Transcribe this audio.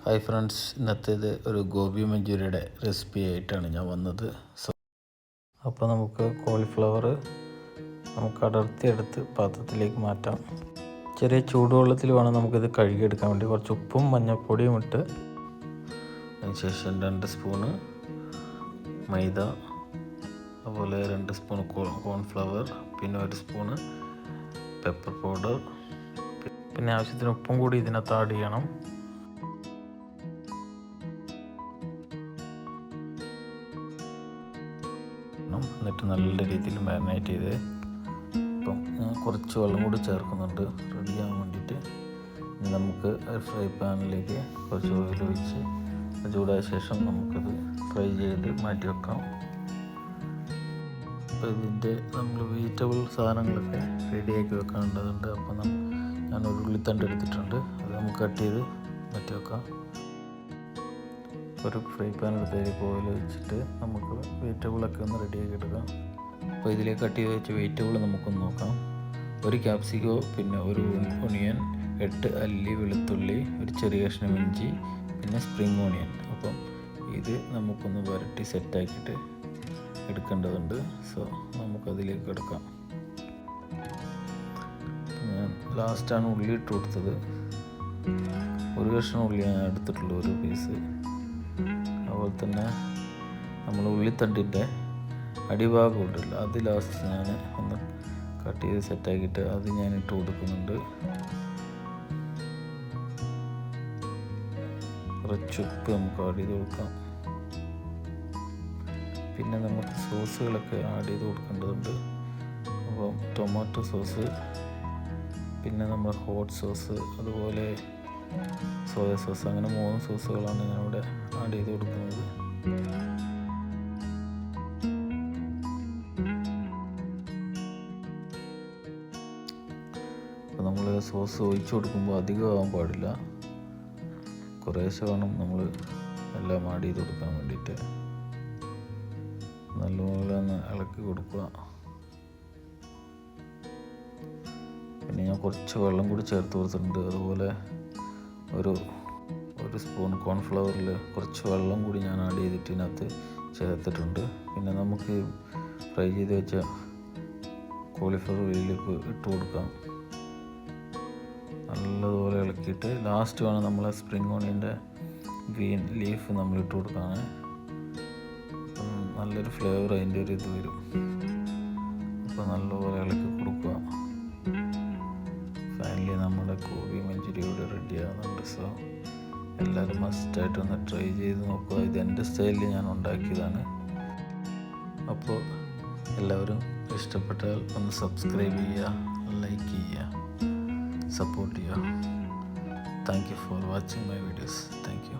Hi friends, ഇന്നത്തേത് ഒരു gobi മഞ്ചൂരിയുടെ recipe ആയിട്ടാണ് ഞാൻ വന്നത്. അപ്പോൾ നമുക്ക് കോളിഫ്ലവർ നമുക്ക് അടർത്തിയെടുത്ത് പാത്രത്തിലേക്ക് മാറ്റാം. ചെറിയ ചൂടുവെള്ളത്തിൽ വേണം നമുക്കിത് കഴുകിയെടുക്കാൻ വേണ്ടി. കുറച്ച് ഉപ്പും മഞ്ഞൾപ്പൊടിയും ഇട്ട് അതിനുശേഷം 2 സ്പൂണ് മൈദ, അതുപോലെ 2 സ്പൂൺ കോൺഫ്ലവർ, പിന്നെ 1 സ്പൂണ് പെപ്പർ പൗഡർ, പിന്നെ ആവശ്യത്തിന് ഉപ്പും കൂടി ഇതിനകത്ത് ആഡ് ചെയ്യണം. എന്നിട്ട് നല്ല രീതിയിൽ മാരിനേറ്റ് ചെയ്ത് ഇപ്പം ഞാൻ കുറച്ച് വെള്ളം കൂടി ചേർക്കുന്നുണ്ട് റെഡിയാകാൻ വേണ്ടിയിട്ട്. ഇനി നമുക്ക് ഫ്രൈ പാനിലേക്ക് കുറച്ച് ഓയിൽ ഒഴിച്ച് ചൂടായ ശേഷം നമുക്കത് ഫ്രൈ ചെയ്ത് മാറ്റി വെക്കാം. അപ്പോൾ ഇതിൻ്റെ നമ്മൾ വെജിറ്റബിൾ സാധനങ്ങളൊക്കെ റെഡിയാക്കി വെക്കാനുള്ളതുണ്ട്. അപ്പോൾ ഞാനൊരു ഉള്ളിത്തണ്ട് എടുത്തിട്ടുണ്ട്, അത് നമുക്ക് കട്ട് ചെയ്ത് മാറ്റി വെക്കാം. ഒരു ഫ്രൈ പാൻ എടുത്തതിലേക്ക് ഓയിൽ ഒഴിച്ചിട്ട് നമുക്ക് വെജിറ്റബിളൊക്കെ ഒന്ന് റെഡിയാക്കി എടുക്കാം. അപ്പോൾ ഇതിലേക്ക് കട്ട് ചെയ്ത് വെച്ച വെജിറ്റബിൾ നമുക്കൊന്ന് നോക്കാം. 1 ക്യാപ്സിക്കോ, പിന്നെ 1 ഒണിയൻ, 8 അല്ലി വെളുത്തുള്ളി, ഒരു ചെറിയ കഷ്ണം ഇഞ്ചി, പിന്നെ സ്പ്രിംഗ് ഓണിയൻ. അപ്പം ഇത് നമുക്കൊന്ന് വരട്ടി സെറ്റാക്കിയിട്ട് എടുക്കേണ്ടതുണ്ട്. സോ നമുക്കതിലേക്ക് എടുക്കാം. ഞാൻ ലാസ്റ്റാണ് ഉള്ളി ഇട്ട് കൊടുത്തത്. 1 കഷ്ണം ഉള്ളി ഞാൻ എടുത്തിട്ടുള്ളൂ, 1 പീസ്. അതുപോലെ തന്നെ നമ്മൾ ഉള്ളിത്തണ്ടിൻ്റെ അടിഭാഗം ഇട്ടില്ല, അത് ലാസ്റ്റ് ഞാൻ ഒന്ന് കട്ട് ചെയ്ത് സെറ്റാക്കിയിട്ട് അത് ഞാൻ ഇട്ട് കൊടുക്കുന്നുണ്ട്. കുറച്ച് ഉപ്പ് നമുക്ക് ആഡ് ചെയ്ത് കൊടുക്കാം. പിന്നെ നമുക്ക് സോസുകളൊക്കെ ആഡ് ചെയ്ത് കൊടുക്കേണ്ടതുണ്ട്. അപ്പം ടൊമാറ്റോ സോസ്, പിന്നെ നമ്മൾ ഹോട്ട് സോസ്, അതുപോലെ സോയ സോസ്, അങ്ങനെ 3 സോസുകളാണ് ഞാനിവിടെ ആഡ് ചെയ്ത് കൊടുക്കുന്നത്. അപ്പോൾ നമ്മൾ സോസ് ഒഴിച്ചു കൊടുക്കുമ്പോൾ അധികമാകാൻ പാടില്ല, കുറേശ്ശെ വേണം നമ്മൾ എല്ലാം ആഡ് ചെയ്ത് കൊടുക്കാൻ വേണ്ടിയിട്ട്. നല്ലപോലെ ഒന്ന് ഇളക്കി കൊടുക്കുക. പിന്നെ ഞാൻ കുറച്ച് വെള്ളം കൂടി ചേർത്ത് കൊടുത്തിട്ടുണ്ട്. അതുപോലെ ഒരു സ്പൂൺ കോൺഫ്ലവറിൽ കുറച്ച് വെള്ളം കൂടി ഞാൻ ആഡ് ചെയ്തിട്ട് ഇതിനകത്ത് ചേർത്തിട്ടുണ്ട്. പിന്നെ നമുക്ക് ഫ്രൈ ചെയ്ത് വെച്ച കോളിഫ്ലവർ ഇതിലേക്ക് ഇട്ട് കൊടുക്കാം. നല്ലതുപോലെ ഇളക്കിയിട്ട് ലാസ്റ്റ് വേണം നമ്മൾ സ്പ്രിംഗ് ഓണിയൻ്റെ ഗ്രീൻ ലീഫ് നമ്മൾ ഇട്ട് കൊടുക്കാൻ. നല്ലൊരു ഫ്ലേവർ അതിൻ്റെ ഒരു ഇത് വരും. അപ്പോൾ നല്ലപോലെ ഇളക്കി കൊടുക്കുക. ഫൈനലി നമ്മുടെ ഗോബി മഞ്ചൂരി ഇവിടെ റെഡി ആകുന്നുണ്ട്. സോ എല്ലാവരും മസ്റ്റായിട്ട് ഒന്ന് ട്രൈ ചെയ്ത് നോക്കുക. ഇത് എൻ്റെ സ്റ്റൈലിൽ ഞാൻ ഉണ്ടാക്കിയതാണ്. അപ്പോൾ എല്ലാവരും ഇഷ്ടപ്പെട്ടാൽ ഒന്ന് സബ്സ്ക്രൈബ് ചെയ്യുക, ലൈക്ക് ചെയ്യുക, സപ്പോർട്ട് ചെയ്യുക. Thank you for watching my videos. Thank you.